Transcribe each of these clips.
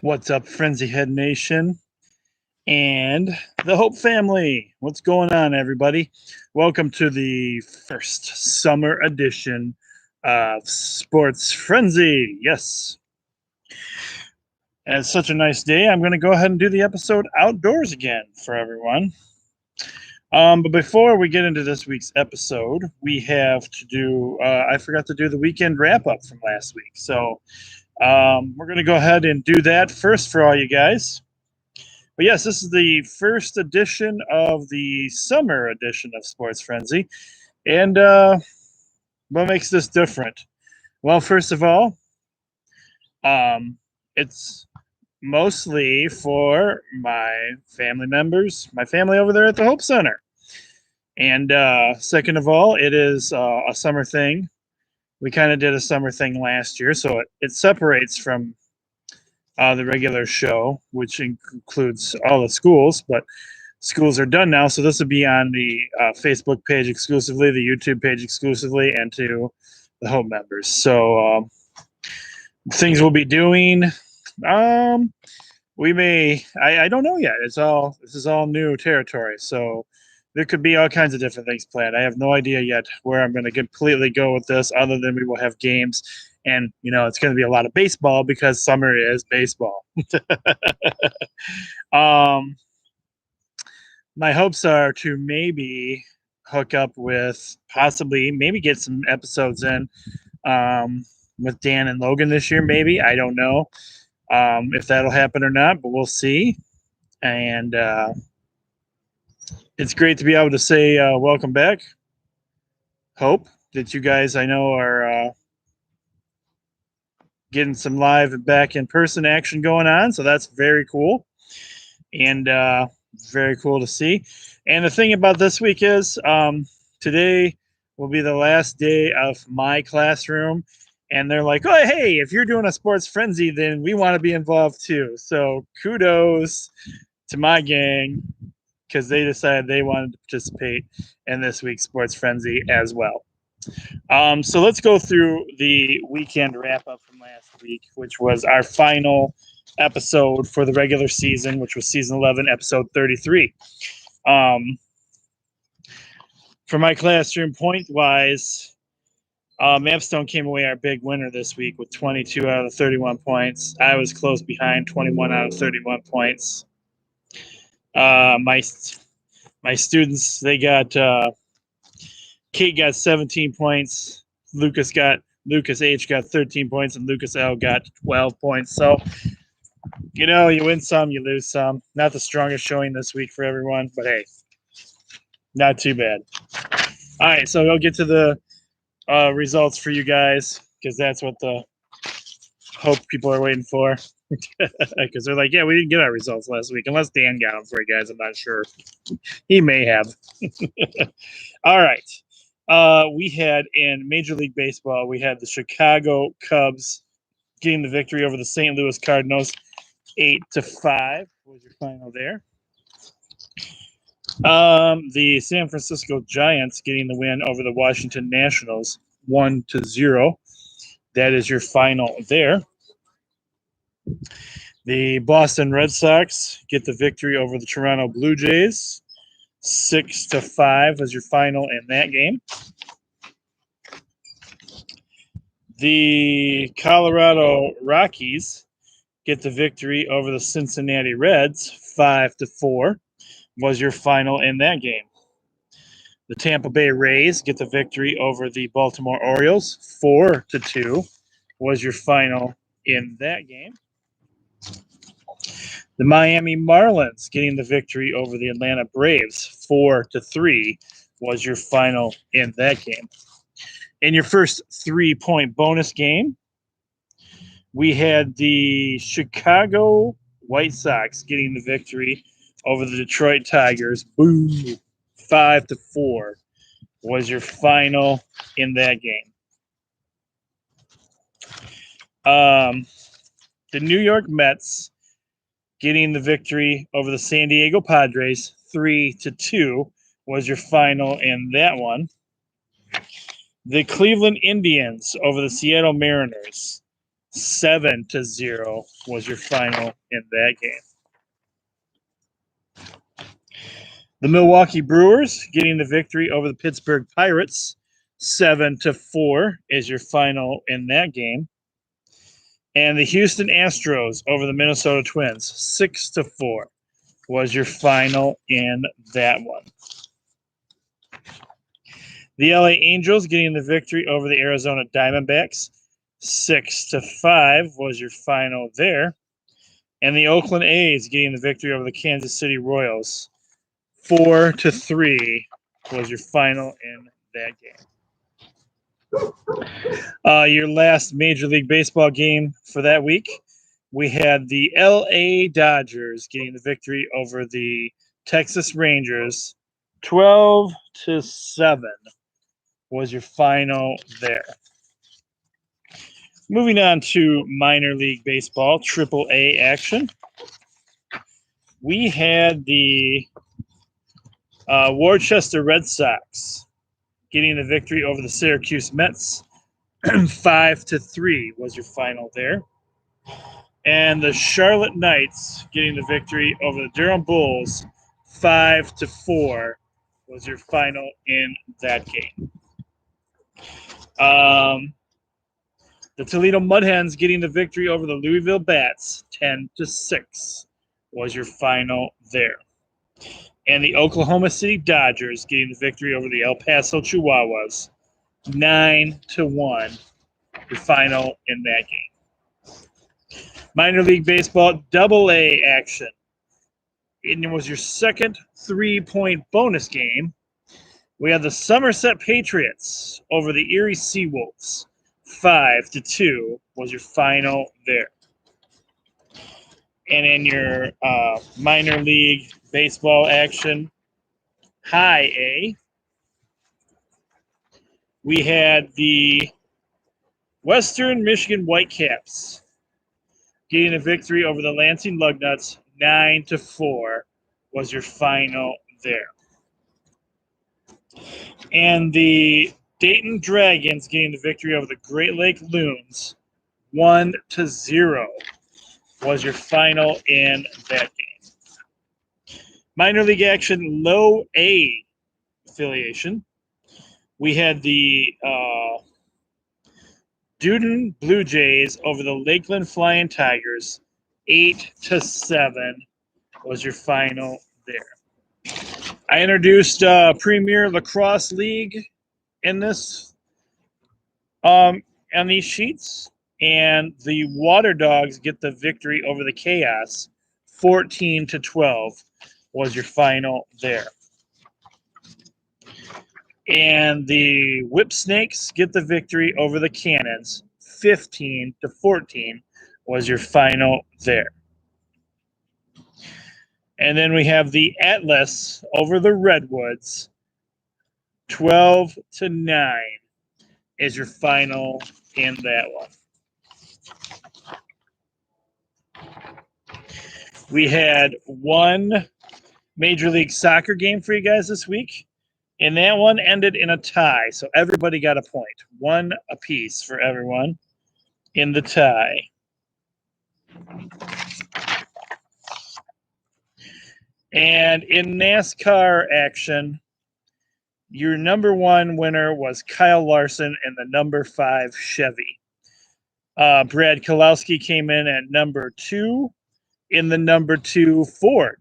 What's up, Frenzy Head Nation and the Hope family? What's going on, everybody? Welcome to the first summer edition of Sports Frenzy. Yes. And it's such a nice day. I'm going to go ahead and do the episode outdoors again for everyone. But before we get into this week's episode, we have to do, I forgot to do the weekend wrap up from last week. So we're going to go ahead and do that first for all you guys. But yes, this is the first edition of the summer edition of Sports Frenzy. And what makes this different? Well, first of all, it's mostly for my family members, my family over there at the Hope Center. And second of all, it is a summer thing. We kind of did a summer thing last year, so it separates from the regular show, which includes all the schools, but schools are done now. So this will be on the Facebook page exclusively, the YouTube page exclusively, and to the Hope members. So things we'll be doing. We may, I don't know yet. This is all new territory. So there could be all kinds of different things planned. I have no idea yet where I'm going to completely go with this, other than we will have games. And, it's going to be a lot of baseball because summer is baseball. My hopes are to maybe hook up with maybe get some episodes in with Dan and Logan this year. Maybe, I don't know if that'll happen or not, but we'll see. And it's great to be able to say welcome back. Hope that you guys, I know, are getting some live and back in person action going on. So that's very cool. And very cool to see. And the thing about this week is today will be the last day of my classroom. And they're like, oh, hey, if you're doing a sports frenzy, then we want to be involved too. So kudos to my gang, because they decided they wanted to participate in this week's sports frenzy as well. So let's go through the weekend wrap up from last week, which was our final episode for the regular season, which was season 11, episode 33. For my classroom, point wise, Mapstone came away our big winner this week with 22 out of 31 points. I was close behind, 21 out of 31 points. My students, they got Kate got 17 points. Lucas H got 13 points, and Lucas L got 12 points. So, you win some, you lose some. Not the strongest showing this week for everyone, but hey, not too bad. All right, so we'll get to the results for you guys, because that's what the Hope people are waiting for. Because they're like, yeah, we didn't get our results last week, unless Dan got them for you guys. I'm not sure. He may have. All right. We had in Major League Baseball, we had the Chicago Cubs getting the victory over the St. Louis Cardinals, 8-5 was your final there. The San Francisco Giants getting the win over the Washington Nationals, 1-0. That is your final there. The Boston Red Sox get the victory over the Toronto Blue Jays, 6-5 was your final in that game. The Colorado Rockies get the victory over the Cincinnati Reds, 5-4 was your final in that game. The Tampa Bay Rays get the victory over the Baltimore Orioles, 4-2 was your final in that game. The Miami Marlins getting the victory over the Atlanta Braves, 4-3 was your final in that game. In your first 3-point bonus game, we had the Chicago White Sox getting the victory over the Detroit Tigers. Boom, 5-4 was your final in that game. The New York Mets getting the victory over the San Diego Padres, 3-2 was your final in that one. The Cleveland Indians over the Seattle Mariners, 7-0 was your final in that game. The Milwaukee Brewers getting the victory over the Pittsburgh Pirates. 7-4 is your final in that game. And the Houston Astros over the Minnesota Twins. 6-4 was your final in that one. The LA Angels getting the victory over the Arizona Diamondbacks. 6-5 was your final there. And the Oakland A's getting the victory over the Kansas City Royals. 4-3 was your final in that game. Your last Major League Baseball game for that week, we had the LA Dodgers getting the victory over the Texas Rangers. 12-7 was your final there. Moving on to minor league baseball, AAA action. We had the Worcester Red Sox getting the victory over the Syracuse Mets. 5-3 was your final there. And the Charlotte Knights getting the victory over the Durham Bulls. 5-4 was your final in that game. The Toledo Mud Hens getting the victory over the Louisville Bats. 10-6 was your final there. And the Oklahoma City Dodgers getting the victory over the El Paso Chihuahuas. 9-1, the final in that game. Minor League Baseball AA action. It was your second 3-point bonus game. We had the Somerset Patriots over the Erie Seawolves. 5-2 was your final there. And in your minor league baseball action, high A, we had the Western Michigan Whitecaps getting a victory over the Lansing Lugnuts. 9-4 was your final there. And the Dayton Dragons getting the victory over the Great Lake Loons. 1-0 was your final in that game. Minor league action, low A affiliation. We had the Duden Blue Jays over the Lakeland Flying Tigers. 8-7 was your final there. I introduced Premier Lacrosse League in this on these sheets, and the Water Dogs get the victory over the Chaos. 14-12 was your final there. And the Whip Snakes get the victory over the Cannons. 15-14 was your final there. And then we have the Atlas over the Redwoods. 12-9 is your final in that one. We had one Major League Soccer game for you guys this week, and that one ended in a tie. So everybody got a point. One apiece for everyone in the tie. And in NASCAR action, your number one winner was Kyle Larson in the number 5 Chevy. Brad Kalowski came in at number 2 in the number 2 Ford.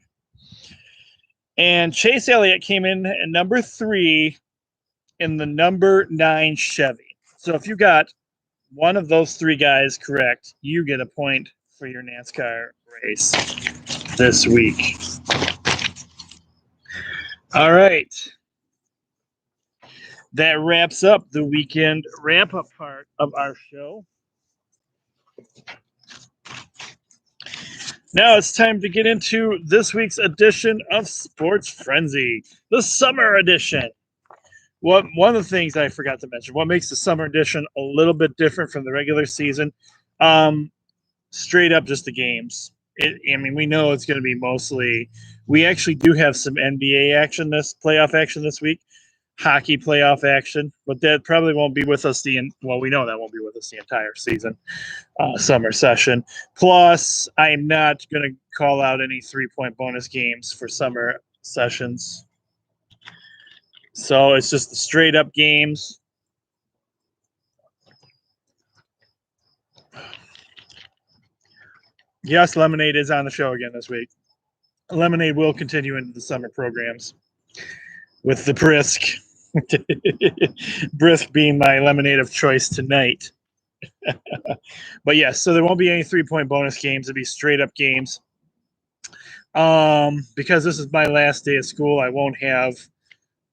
And Chase Elliott came in at number 3 in the number 9 Chevy. So if you got one of those 3 guys correct, you get a point for your NASCAR race this week. All right. That wraps up the weekend wrap-up part of our show. Now it's time to get into this week's edition of Sports Frenzy, the summer edition. One of the things I forgot to mention, what makes the summer edition a little bit different from the regular season, straight up just the games. We know it's going to be mostly. We actually do have some NBA action, playoff action this week. hockey playoff action, but that probably won't be with us we know that won't be with us the entire season, summer session. Plus, I am not going to call out any 3-point bonus games for summer sessions. So it's just the straight up games. Yes, Lemonade is on the show again this week. Lemonade will continue into the summer programs with the Brisk. Brisk being my lemonade of choice tonight. But yes, so there won't be any 3-point bonus games. It'll be straight up games. Because this is my last day of school, I won't have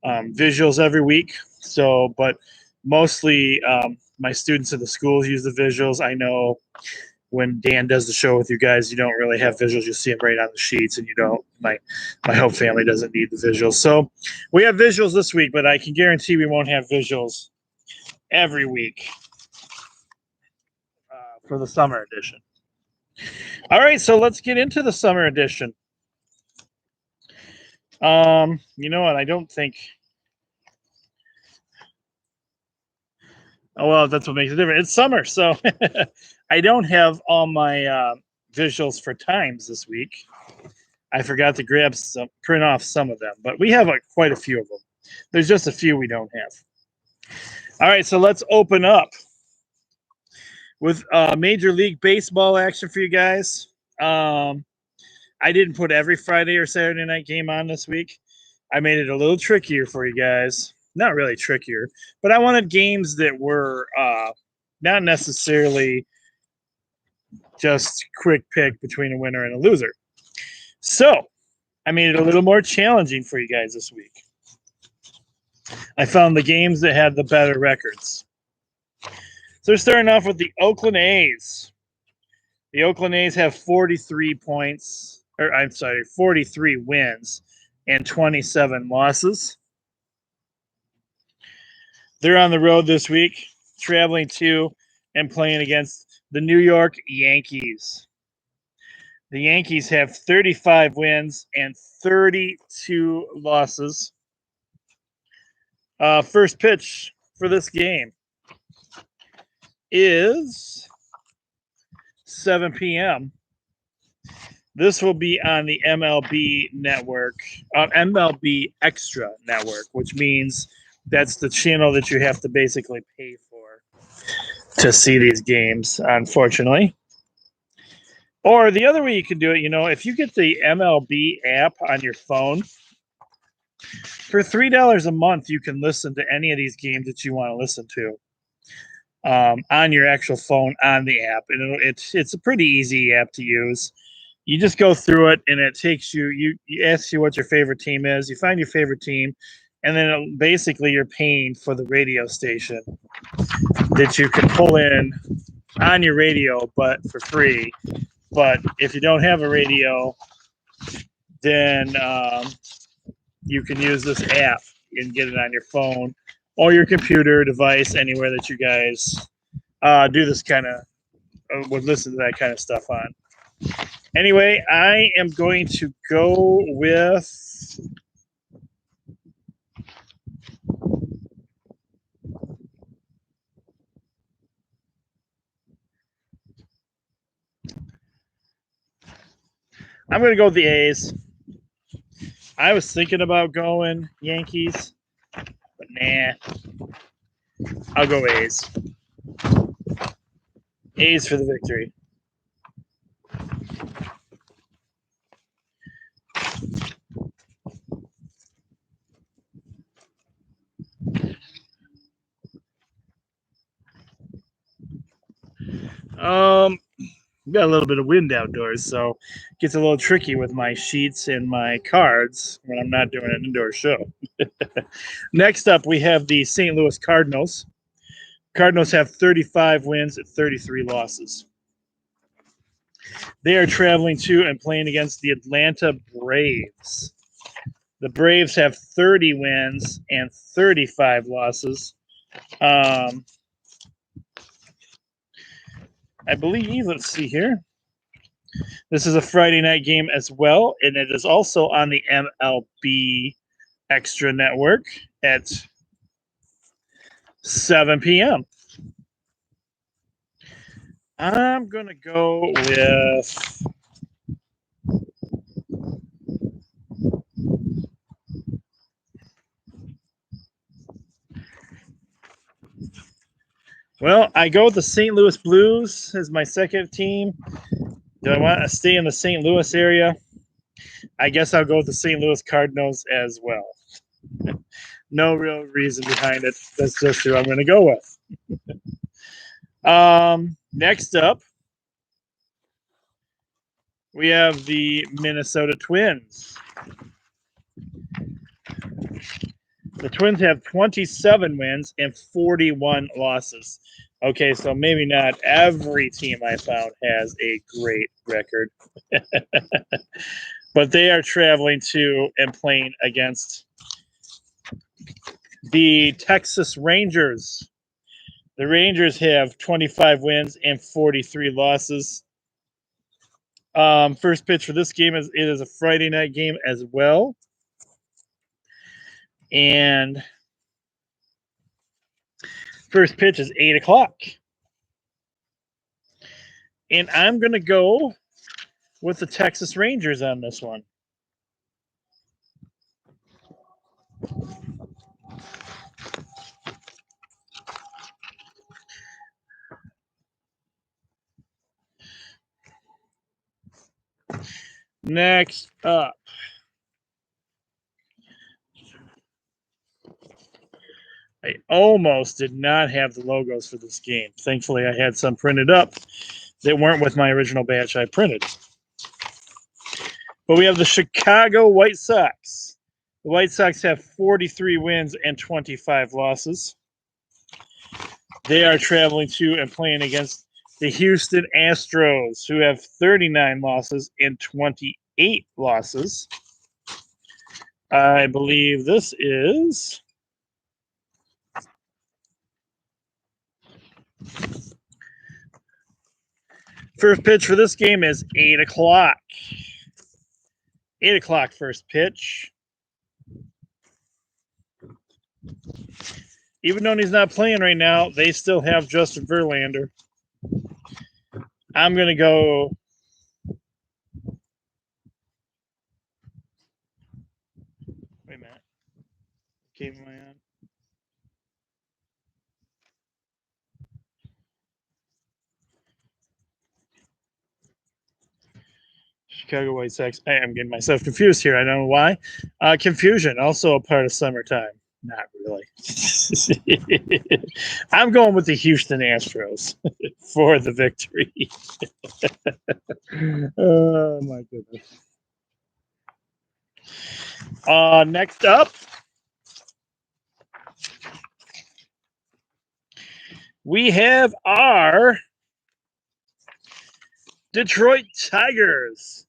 visuals every week. So, but mostly my students in the schools use the visuals. I know when Dan does the show with you guys, you don't really have visuals. You see them right on the sheets, and you don't. My whole family doesn't need the visuals. So we have visuals this week, but I can guarantee we won't have visuals every week for the summer edition. All right, so let's get into the summer edition. You know what? I don't think. Oh, well, that's what makes it different. It's summer, so I don't have all my visuals for times this week. I forgot to print off some of them, but we have quite a few of them. There's just a few we don't have. All right, so let's open up with Major League Baseball action for you guys. I didn't put every Friday or Saturday night game on this week. I made it a little trickier for you guys. Not really trickier, but I wanted games that were not necessarily just quick pick between a winner and a loser. So I made it a little more challenging for you guys this week. I found the games that had the better records. So we're starting off with the Oakland A's. The Oakland A's have 43 wins and 27 losses. They're on the road this week, traveling to and playing against the New York Yankees. The Yankees have 35 wins and 32 losses. First pitch for this game is 7 p.m. This will be on the MLB network, MLB Extra network, which means that's the channel that you have to basically pay for to see these games, unfortunately. Or the other way you can do it, if you get the MLB app on your phone, for $3 a month, you can listen to any of these games that you want to listen to on your actual phone on the app. And it's a pretty easy app to use. You just go through it, and it takes you asks you what your favorite team is. You find your favorite team, and then basically you're paying for the radio station that you can pull in on your radio, but for free. But if you don't have a radio, then you can use this app and get it on your phone or your computer device, anywhere that you guys do this kind of would listen to that kind of stuff on. Anyway, I am going to go with with the A's. I was thinking about going Yankees, but nah. I'll go A's. A's for the victory. Got a little bit of wind outdoors, so it gets a little tricky with my sheets and my cards when I'm not doing an indoor show. Next up, we have the St. Louis Cardinals. Cardinals have 35 wins and 33 losses. They are traveling to and playing against the Atlanta Braves. The Braves have 30 wins and 35 losses. I believe, let's see here. This is a Friday night game as well, and it is also on the MLB Extra network. at 7 p.m. I'm going to go with well, I go with the St. Louis Blues as my second team. Do I want to stay in the St. Louis area? I guess I'll go with the St. Louis Cardinals as well. No real reason behind it. That's just who I'm going to go with. Next up, we have the Minnesota Twins. The Twins have 27 wins and 41 losses. Okay, so maybe not every team I found has a great record. But they are traveling to and playing against the Texas Rangers. The Rangers have 25 wins and 43 losses. First pitch for this game is a Friday night game as well. And first pitch is 8 o'clock. And I'm going to go with the Texas Rangers on this one. Next up, I almost did not have the logos for this game. Thankfully, I had some printed up that weren't with my original batch I printed. But we have the Chicago White Sox. The White Sox have 43 wins and 25 losses. They are traveling to and playing against the Houston Astros, who have 39 losses and 28 losses. I believe this is first pitch for this game is 8 o'clock. 8 o'clock first pitch. Even though he's not playing right now, they still have Justin Verlander. I'm going to go. Wait a minute. Game am I on? Chicago White Sox. I am getting myself confused here. I don't know why. Confusion, also a part of summertime. Not really. I'm going with the Houston Astros for the victory. Oh, my goodness. Next up, we have our Detroit Tigers.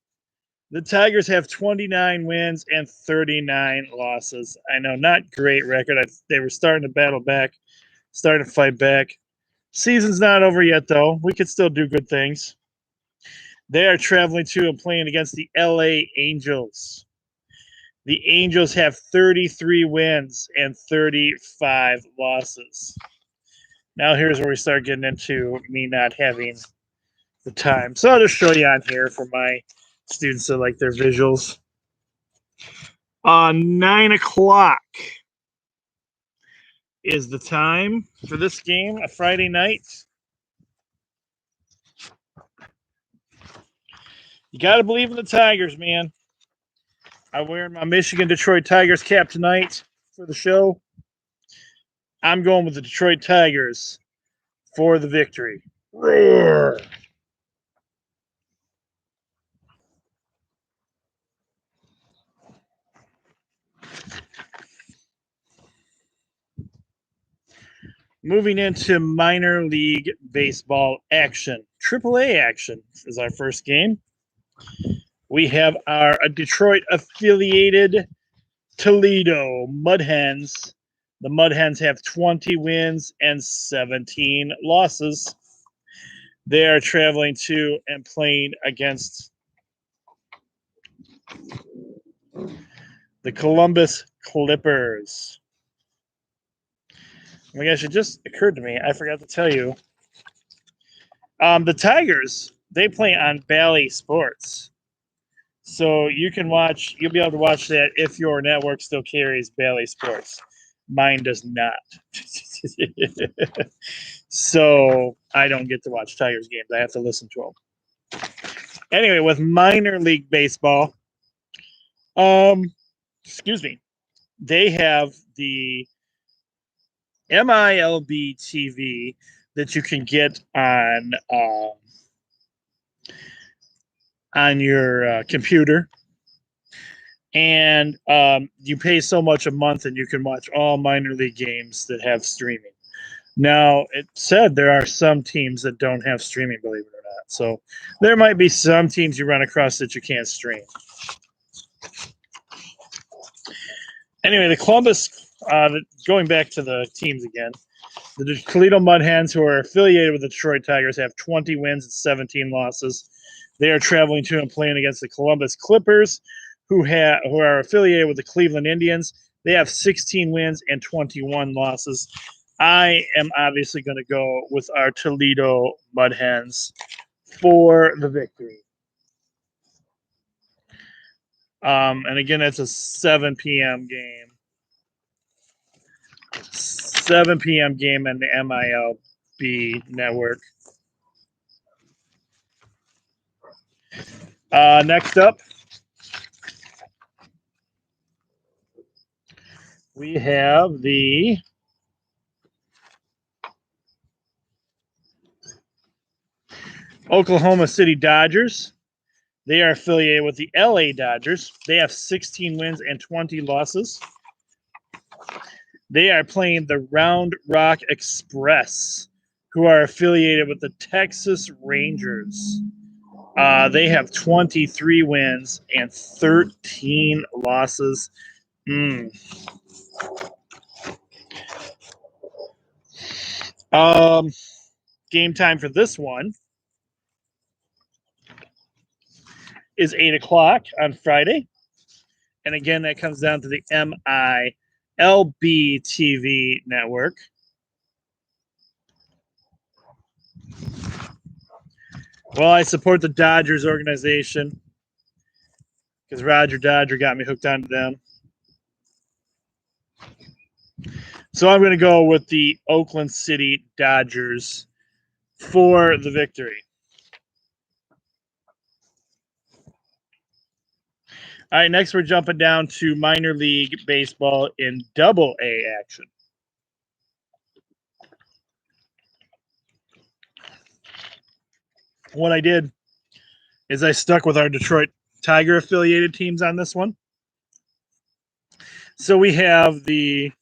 The Tigers have 29 wins and 39 losses. I know, not great record. They were starting to battle back, starting to fight back. Season's not over yet, though. We could still do good things. They are traveling to and playing against the LA Angels. The Angels have 33 wins and 35 losses. Now here's where we start getting into me not having the time. So I'll just show you on here for my students that like their visuals. 9 o'clock is the time for this game, a Friday night. You got to believe in the Tigers, man. I'm wearing my Michigan Detroit Tigers cap tonight for the show. I'm going with the Detroit Tigers for the victory. Roar! Moving into minor league baseball action. AAA action is our first game. We have our Detroit affiliated Toledo Mud Hens. The Mud Hens have 20 wins and 17 losses. They are traveling to and playing against the Columbus Clippers. Oh my gosh, it just occurred to me. I forgot to tell you. The Tigers, they play on Bally Sports. So you can watch, you'll be able to watch that if your network still carries Bally Sports. Mine does not. So I don't get to watch Tigers games. I have to listen to them. Anyway, with minor league baseball, excuse me, they have the MILB TV that you can get on your computer, and you pay so much a month, and you can watch all minor league games that have streaming. Now, it said there are some teams that don't have streaming, believe it or not. So there might be some teams you run across that you can't stream. Anyway, the Columbus, going back to the teams again, the Toledo Mud Hens, who are affiliated with the Detroit Tigers, have 20 wins and 17 losses. They are traveling to and playing against the Columbus Clippers, who are affiliated with the Cleveland Indians. They have 16 wins and 21 losses. I am obviously going to go with our Toledo Mud Hens for the victory. And again, it's a 7 p.m. game. 7 p.m. game on the MILB network. Next up, we have the Oklahoma City Dodgers. They are affiliated with the LA Dodgers. They have 16 wins and 20 losses. They are playing the Round Rock Express, who are affiliated with the Texas Rangers. They have 23 wins and 13 losses. Game time for this one is 8 o'clock on Friday. And again, that comes down to the MILB TV network. Well, I support the Dodgers organization because Roger Dodger got me hooked onto them. So I'm going to go with the Oakland City Dodgers for the victory. All right, next we're jumping down to minor league baseball in Double-A action. What I did is I stuck with our Detroit Tiger affiliated teams on this one. So we have the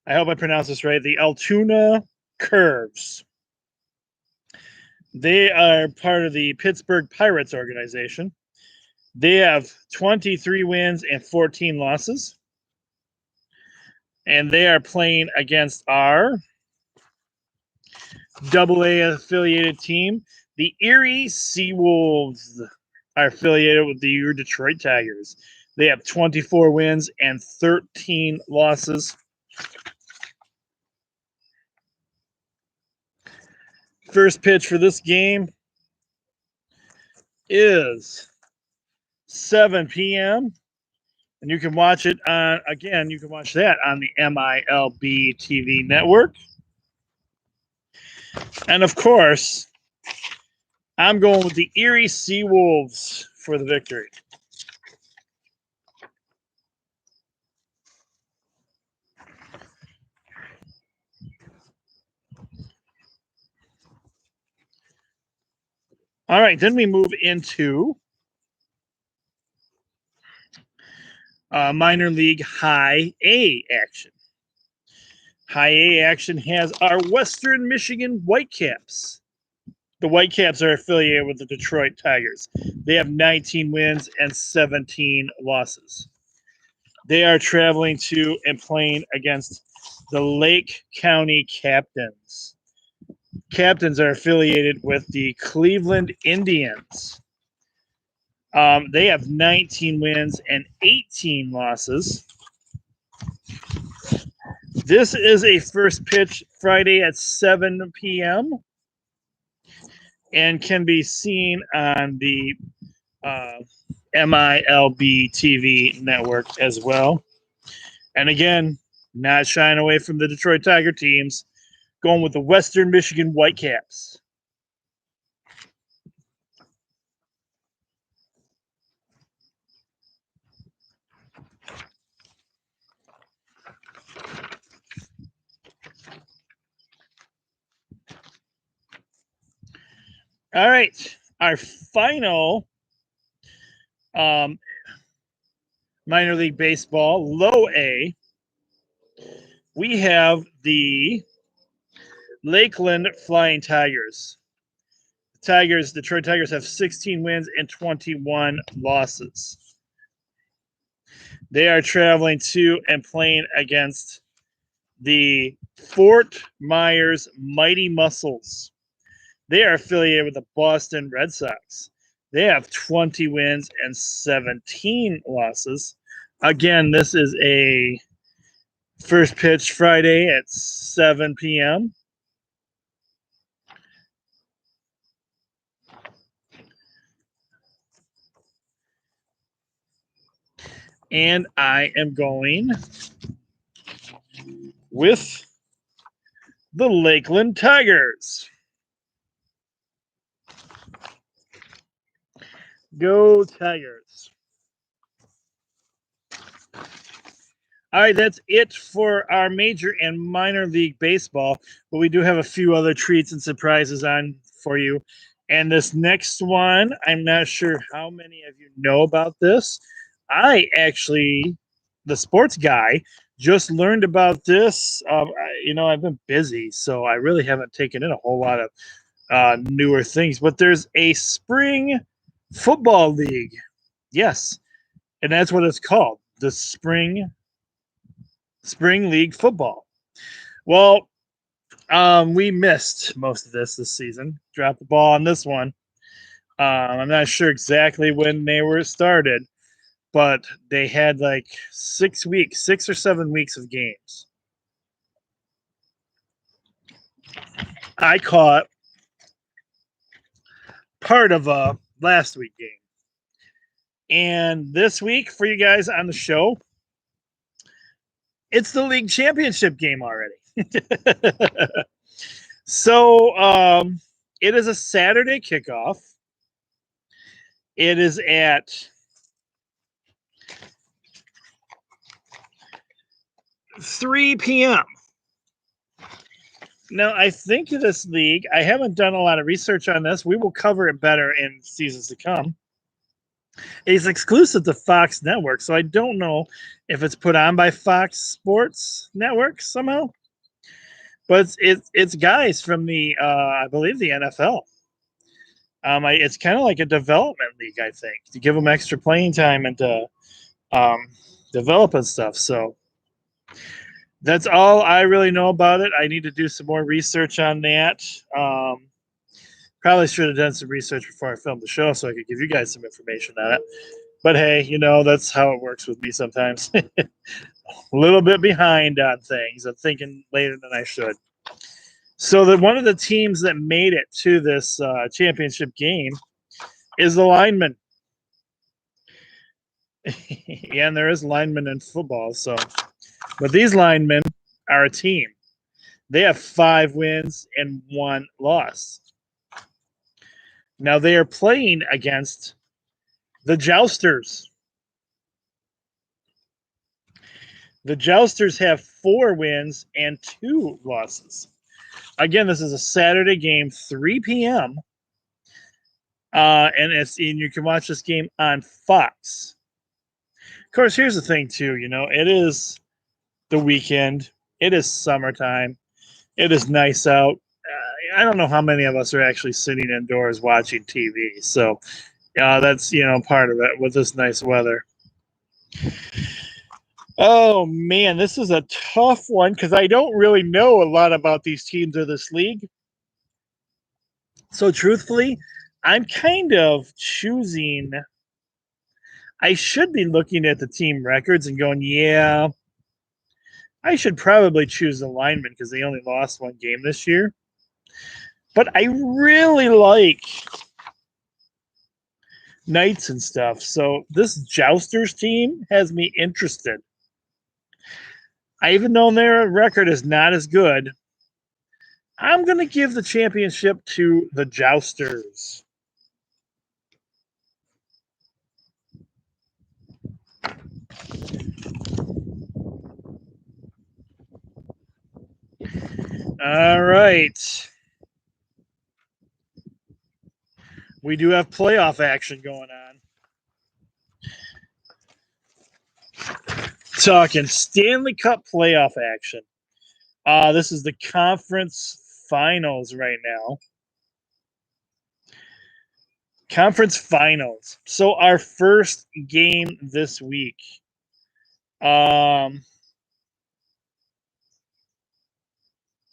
I hope I pronounce this right, the Altoona Curves. They are part of the Pittsburgh Pirates organization. They have 23 wins and 14 losses. And they are playing against our Double-A affiliated team. The Erie Seawolves are affiliated with the Detroit Tigers. They have 24 wins and 13 losses. First pitch for this game is 7 p.m. And you can watch it on, again, you can watch that on the MILB TV network. And of course, I'm going with the Erie Seawolves for the victory. All right, then we move into minor league high A action. High A action has our Western Michigan Whitecaps. The Whitecaps are affiliated with the Detroit Tigers. They have 19 wins and 17 losses. They are traveling to and playing against the Lake County Captains. Captains are affiliated with the Cleveland Indians. They have 19 wins and 18 losses. This is a first pitch Friday at 7 p.m. and can be seen on the MILB TV network as well. And again, not shying away from the Detroit Tiger teams, going with the Western Michigan Whitecaps. All right, our final minor league baseball, low A, we have the Lakeland Flying Tigers. Detroit Tigers have 16 wins and 21 losses. They are traveling to and playing against the Fort Myers Mighty Mussels. They are affiliated with the Boston Red Sox. They have 20 wins and 17 losses. Again, this is a first pitch Friday at 7 p.m. And I am going with the Lakeland Tigers. Go Tigers. All right, that's it for our major and minor league baseball. But we do have a few other treats and surprises on for you. And this next one, I'm not sure how many of you know about this. I actually, the sports guy, just learned about this. I've been busy, so I really haven't taken in a whole lot of newer things. But there's a spring football league. Yes, and that's what it's called, the Spring League Football. Well, we missed most of this season. Dropped the ball on this one. I'm not sure exactly when they were started, but they had like 6 or 7 weeks of games. I caught part of a last week game. And this week for you guys on the show, it's the league championship game already. So it is a Saturday kickoff. It is at 3 p.m. Now, I think this league, I haven't done a lot of research on this. We will cover it better in seasons to come. It's exclusive to Fox Network, so I don't know if it's put on by Fox Sports Network somehow. But it's guys from the I believe the NFL. It's kind of like a development league, I think, to give them extra playing time and to develop and stuff. So that's all I really know about it. I need to do some more research on that. Probably should have done some research before I filmed the show so I could give you guys some information on it. But hey, that's how it works with me sometimes. A little bit behind on things. I'm thinking later than I should. So one of the teams that made it to this championship game is the linemen. Yeah, and there is linemen in football. But these linemen are a team. They have 5 wins and 1 loss. Now they are playing against the Jousters. The Jousters have 4 wins and 2 losses. Again, this is a Saturday game, 3 p.m. And you can watch this game on Fox. Of course, here's the thing, too. It is the weekend. It is summertime. It is nice out. I don't know how many of us are actually sitting indoors watching TV. So that's, part of it with this nice weather. Oh, man, this is a tough one because I don't really know a lot about these teams of this league. So truthfully, I'm kind of choosing I should be looking at the team records and going, yeah, I should probably choose the linemen because they only lost one game this year. But I really like Knights and stuff. So this Jousters team has me interested. Even though their record is not as good, I'm going to give the championship to the Jousters. All right. We do have playoff action going on. Talking Stanley Cup playoff action. This is the conference finals right now. Conference finals. So our first game this week.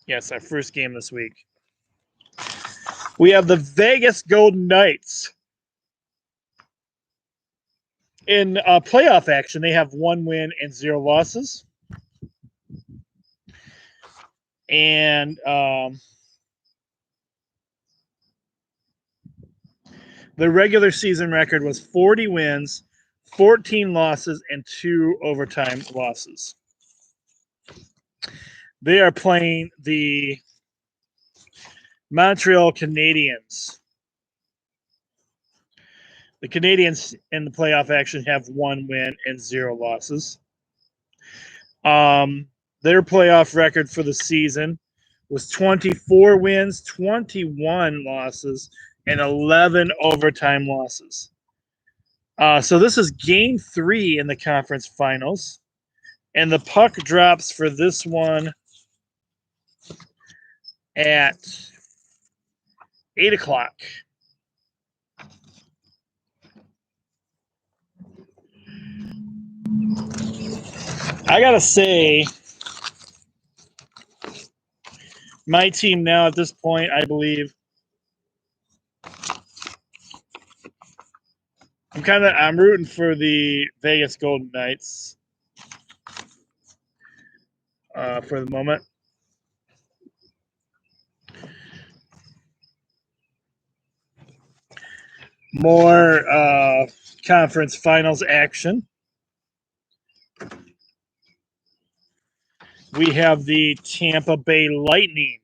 Yes, our first game this week. We have the Vegas Golden Knights. In playoff action, they have 1 win and 0 losses. And the regular season record was 40 wins, 14 losses, and 2 overtime losses. They are playing the Montreal Canadiens. The Canadiens in the playoff action have 1 win and 0 losses. Their playoff record for the season was 24 wins, 21 losses, and 11 overtime losses. So this is game 3 in the conference finals. And the puck drops for this one at 8 o'clock. I got to say, my team now at this point, I believe, I'm rooting for the Vegas Golden Knights for the moment. More conference finals action. We have the Tampa Bay Lightning.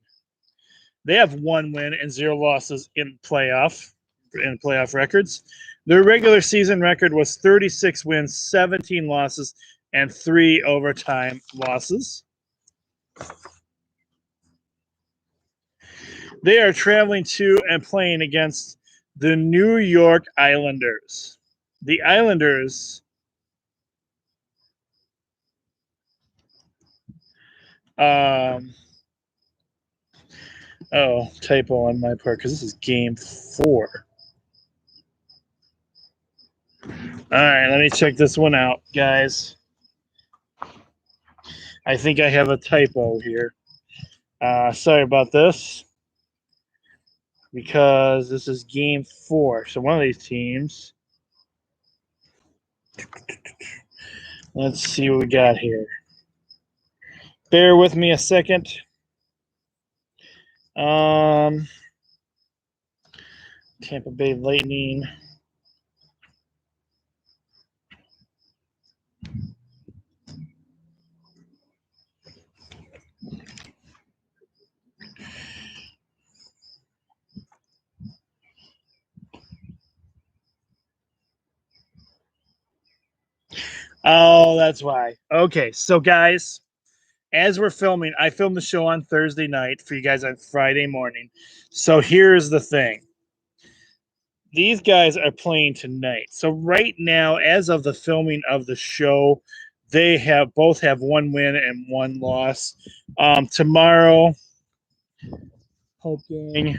They have 1 win and 0 losses in playoff records. Their regular season record was 36 wins, 17 losses, and 3 overtime losses. They are traveling to and playing against the New York Islanders. The Islanders typo on my part because this is game 4. All right, let me check this one out, guys. I think I have a typo here. Sorry about this. Because this is game 4. So one of these teams. Let's see what we got here. Bear with me a second. Tampa Bay Lightning. Oh, that's why. Okay, so guys, as we're filming, I filmed the show on Thursday night for you guys on Friday morning. So here's the thing. These guys are playing tonight. So right now, as of the filming of the show, they both have 1 win and 1 loss. Tomorrow, hoping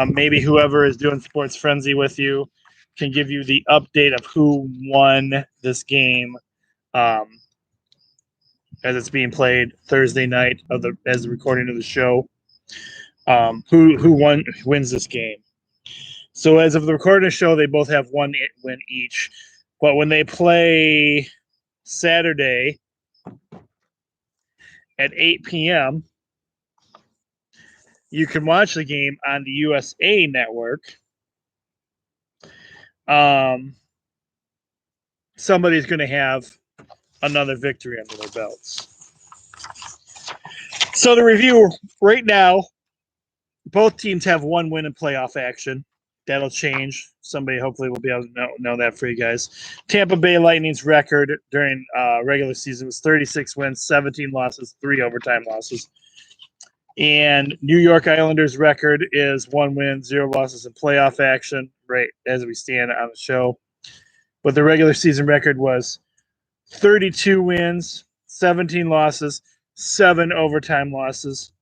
maybe whoever is doing Sports Frenzy with you can give you the update of who won this game as it's being played Thursday night as the recording of the show. Who wins this game? So as of the recording of the show, they both have 1 win each. But when they play Saturday at 8 p.m., you can watch the game on the USA Network. Somebody's going to have another victory under their belts. So the review right now, both teams have one win in playoff action. That'll change. Somebody hopefully will be able to know that for you guys. Tampa Bay Lightning's record during regular season was 36 wins, 17 losses, 3 overtime losses. And New York Islanders' record is 1 win, 0 losses in playoff action, right as we stand on the show. But the regular season record was 32 wins, 17 losses, 7 overtime losses.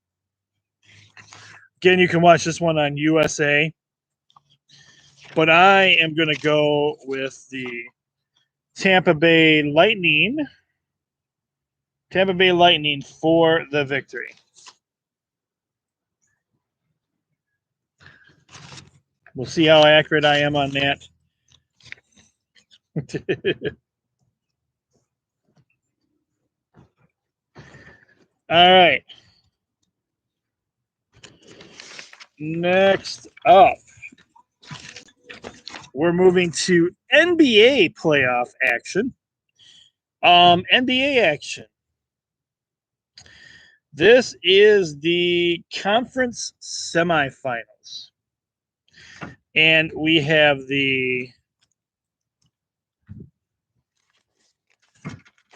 Again, you can watch this one on USA. But I am going to go with the Tampa Bay Lightning. Tampa Bay Lightning for the victory. We'll see how accurate I am on that. All right. Next up, we're moving to NBA playoff action. NBA action. This is the conference semifinals. And we have the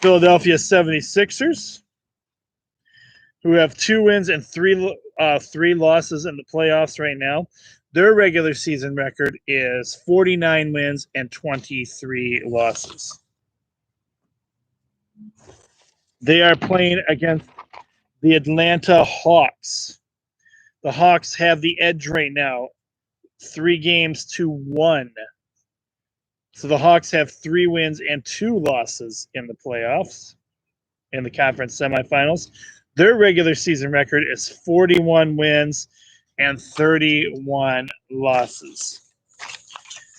Philadelphia 76ers, who have 2 wins and 3 losses in the playoffs right now. Their regular season record is 49 wins and 23 losses. They are playing against the Atlanta Hawks. The Hawks have the edge right now, 3-1. So the Hawks have 3 wins and 2 losses in the playoffs, in the conference semifinals. Their regular season record is 41 wins and 31 losses.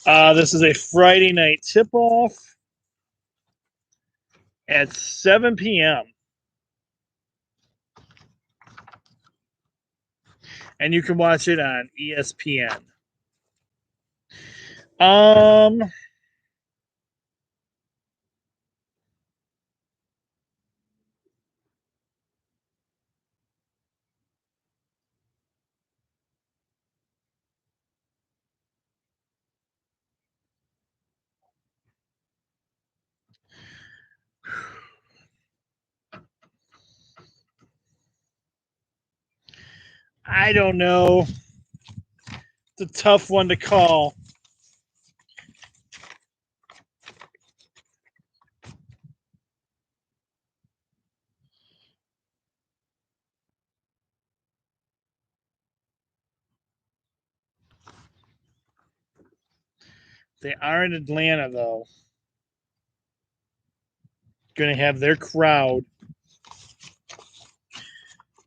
This is a Friday night tip-off at 7 p.m. And you can watch it on ESPN. I don't know. It's a tough one to call. They are in Atlanta, though. Going to have their crowd.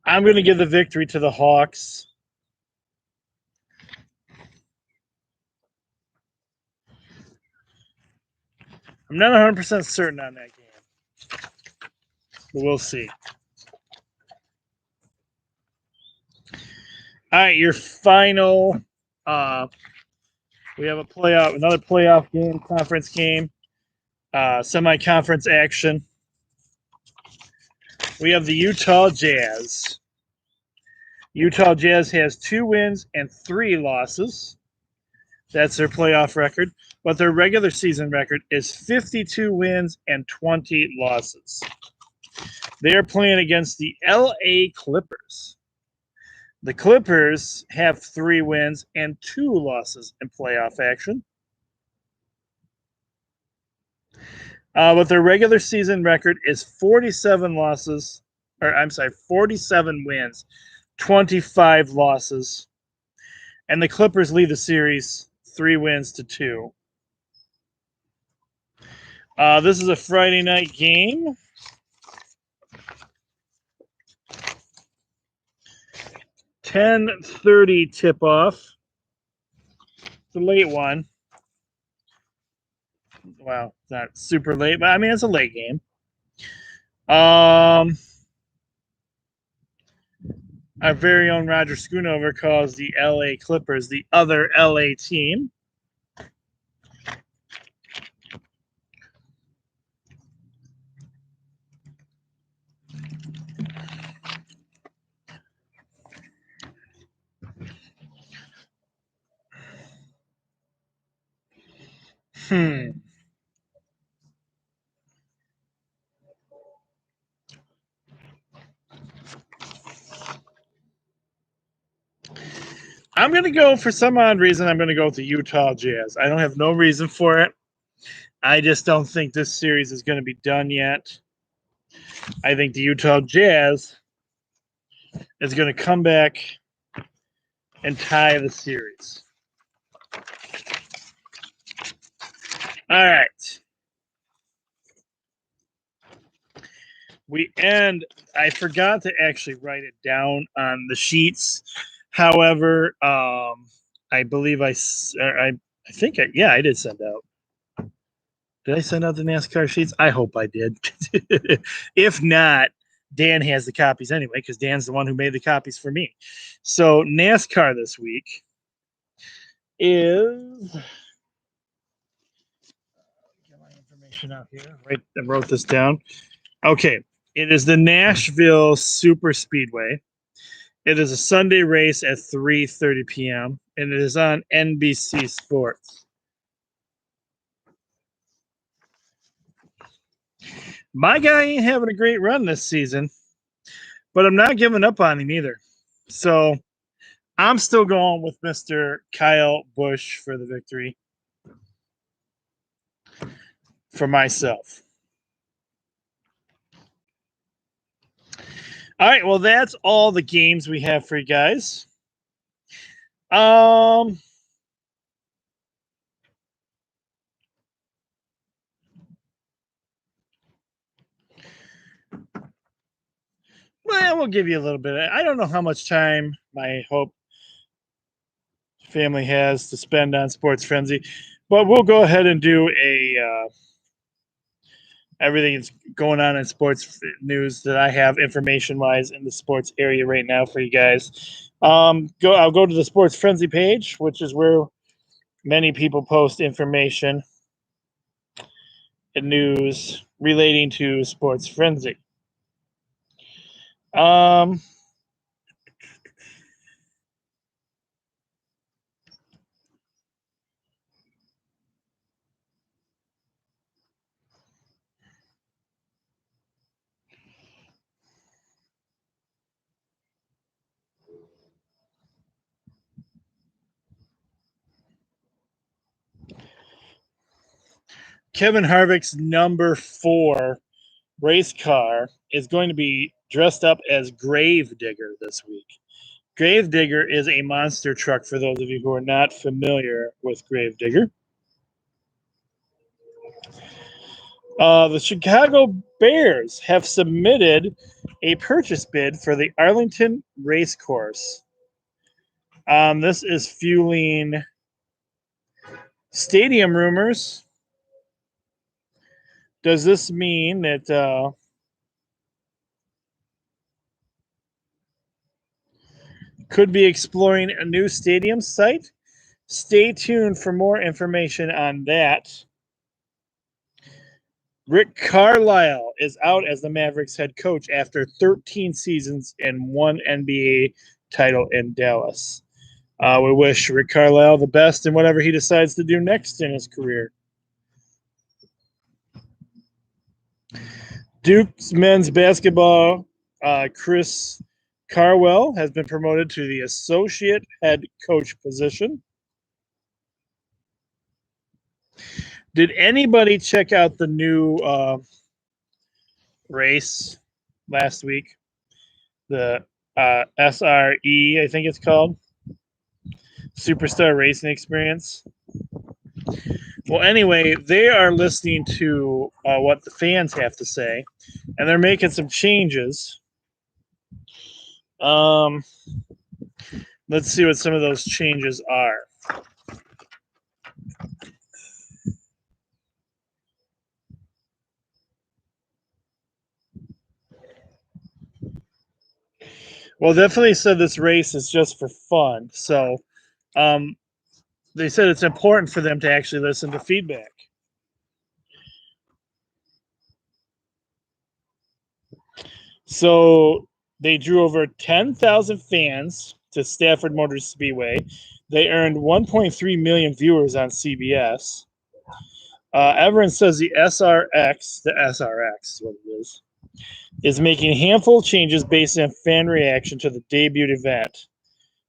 I'm going to give the victory to the Hawks. I'm not 100% certain on that game, but we'll see. All right, your final. We have another playoff game, conference game, semi-conference action. We have the Utah Jazz. Utah Jazz has 2 wins and 3 losses. That's their playoff record. But their regular season record is 52 wins and 20 losses. They are playing against the LA Clippers. The Clippers have 3 wins and 2 losses in playoff action. But their regular season record is 47 wins, 25 losses. And the Clippers lead the series 3 wins to 2. This is a Friday night game. 10:30 tip-off. It's a late one. Well, not super late, but I mean it's a late game. Our very own Roger Schoonover calls the LA Clippers the other LA team. Hmm. I'm going to go, for some odd reason, I'm going to go with the Utah Jazz. I don't have no reason for it. I just don't think this series is going to be done yet. I think the Utah Jazz is going to come back and tie the series. All right. We end. I forgot to actually write it down on the sheets. However, I believe I think I did send out. Did I send out the NASCAR sheets? I hope I did. If not, Dan has the copies anyway, because Dan's the one who made the copies for me. So NASCAR this week is, get my information out here. Right, I wrote this down. Okay, it is the Nashville Super Speedway. It is a Sunday race at 3:30 p.m. and it is on NBC Sports. My guy ain't having a great run this season, but I'm not giving up on him either. So I'm still going with Mr. Kyle Busch for the victory for myself. All right, well, that's all the games we have for you guys. Well, we'll give you a little bit. I don't know how much time my Hope family has to spend on Sports Frenzy, but we'll go ahead and do everything that's going on in sports news that I have information wise in the sports area right now for you guys. I'll go to the Sports Frenzy page, which is where many people post information and news relating to Sports Frenzy. Kevin Harvick's number 4 race car is going to be dressed up as Gravedigger this week. Gravedigger is a monster truck for those of you who are not familiar with Gravedigger. The Chicago Bears have submitted a purchase bid for the Arlington Racecourse. This is fueling stadium rumors. Does this mean that could be exploring a new stadium site? Stay tuned for more information on that. Rick Carlisle is out as the Mavericks head coach after 13 seasons and 1 NBA title in Dallas. We wish Rick Carlisle the best in whatever he decides to do next in his career. Duke's men's basketball, Chris Carwell has been promoted to the associate head coach position. Did anybody check out the new race last week? The SRE, I think it's called. Superstar Racing Experience. Well, anyway, they are listening to what the fans have to say, and they're making some changes. Let's see what some of those changes are. Well, definitely said this race is just for fun. So they said it's important for them to actually listen to feedback. So they drew over 10,000 fans to Stafford Motor Speedway. They earned 1.3 million viewers on CBS. Everyone says the SRX is what it is making handful changes based on fan reaction to the debut event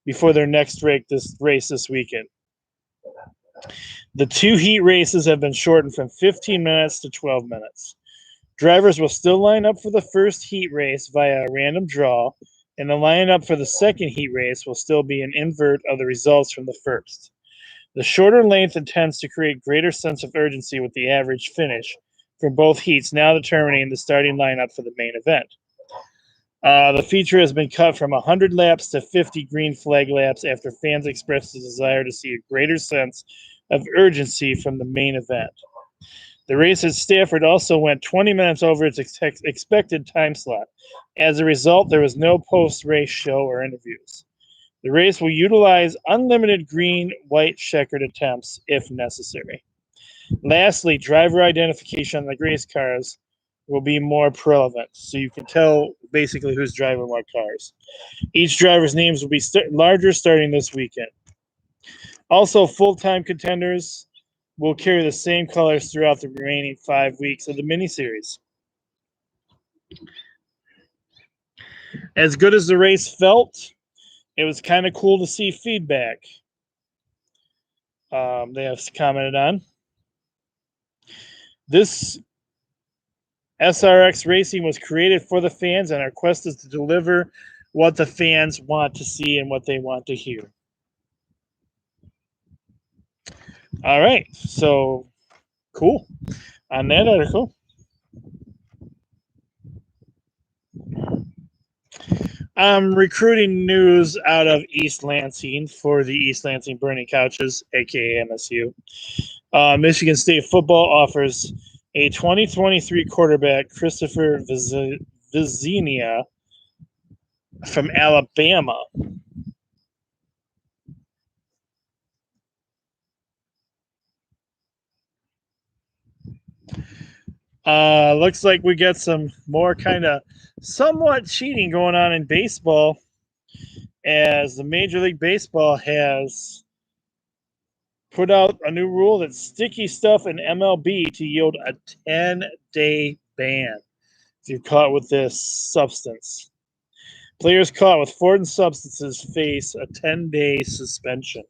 before their next race this weekend. The two heat races have been shortened from 15 minutes to 12 minutes. Drivers will still line up for the first heat race via a random draw, and the lineup for the second heat race will still be an invert of the results from the first. The shorter length intends to create greater sense of urgency with the average finish for both heats, now determining the starting lineup for the main event. The feature has been cut from 100 laps to 50 green flag laps after fans expressed a desire to see a greater sense of urgency from the main event. The race at Stafford also went 20 minutes over its expected time slot. As a result, there was no post-race show or interviews. The race will utilize unlimited green-white checkered attempts if necessary. Lastly, driver identification on the race cars will be more prevalent, so you can tell basically who's driving what cars. Each driver's names will be larger starting this weekend. Also, full-time contenders will carry the same colors throughout the remaining 5 weeks of the miniseries. As good as the race felt, it was kind of cool to see feedback. They have commented on this. SRX Racing was created for the fans, and our quest is to deliver what the fans want to see and what they want to hear. All right, so cool on that article. Recruiting news out of East Lansing for the East Lansing Burning Couches, aka MSU. Michigan State football offers a 2023 quarterback, Christopher Vizzina, from Alabama. Looks like we get some more kind of somewhat cheating going on in baseball, as the Major League Baseball has put out a new rule that's sticky stuff in MLB to yield a 10-day ban if you're caught with this substance. Players caught with foreign substances face a 10-day suspension.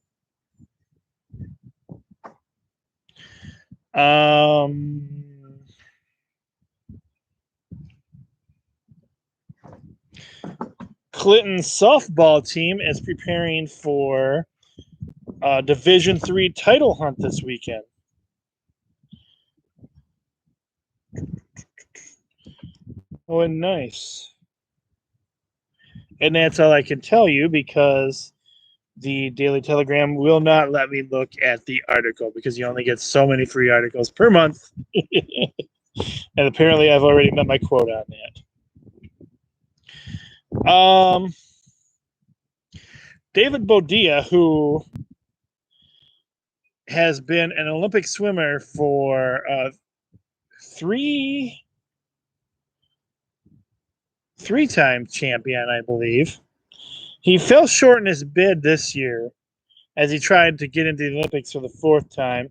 Clinton's softball team is preparing for Division III title hunt this weekend. Oh, and nice. And that's all I can tell you, because the Daily Telegram will not let me look at the article because you only get so many free articles per month. And apparently I've already met my quota on that. David Bodia, who has been an Olympic swimmer for three-time champion, I believe. He fell short in his bid this year as he tried to get into the Olympics for the 4th time.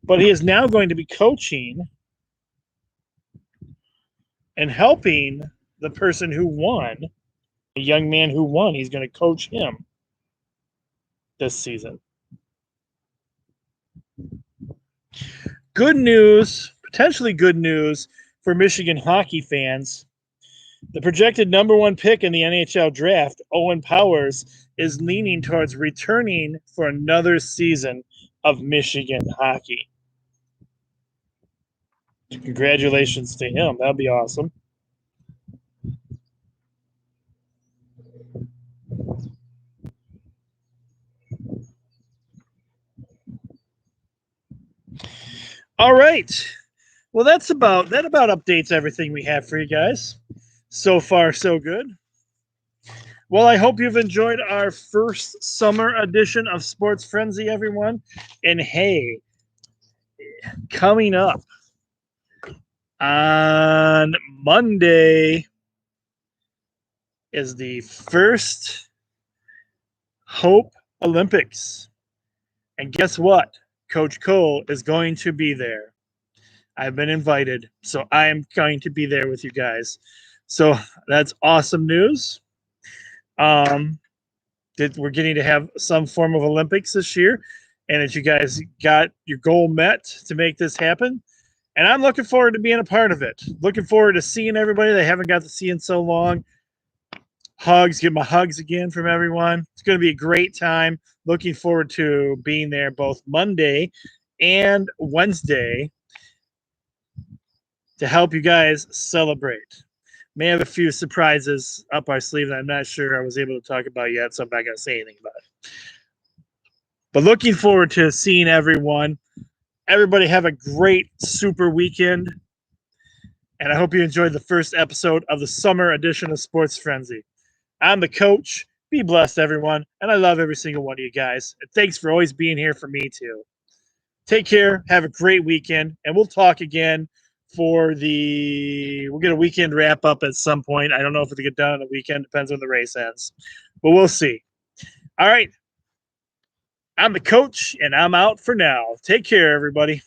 But he is now going to be coaching and helping the person who won, a young man who won. He's going to coach him this season. Good news, potentially good news for Michigan hockey fans. The projected number 1 pick in the NHL draft, Owen Powers, is leaning towards returning for another season of Michigan hockey. Congratulations to him. That'd be awesome. All right. Well, that about updates everything we have for you guys. So far, so good. Well, I hope you've enjoyed our first summer edition of Sports Frenzy, everyone. And hey, coming up on Monday is the first Hope Olympics. And guess what? Coach Cole is going to be there. I've been invited, so I am going to be there with you guys. So that's awesome news. We're getting to have some form of Olympics this year, and that you guys got your goal met to make this happen. And I'm looking forward to being a part of it. Looking forward to seeing everybody that I haven't got to see in so long. Hugs, give my hugs again from everyone. It's going to be a great time. Looking forward to being there both Monday and Wednesday to help you guys celebrate. May have a few surprises up our sleeve that I'm not sure I was able to talk about yet, so I'm not going to say anything about it. But looking forward to seeing everyone. Everybody have a great super weekend. And I hope you enjoyed the first episode of the summer edition of Sports Frenzy. I'm the coach. Be blessed, everyone. And I love every single one of you guys. And thanks for always being here for me, too. Take care. Have a great weekend. And we'll talk again we'll get a weekend wrap up at some point. I don't know if it'll get done on the weekend. Depends when the race ends. But we'll see. All right. I'm the coach, and I'm out for now. Take care, everybody.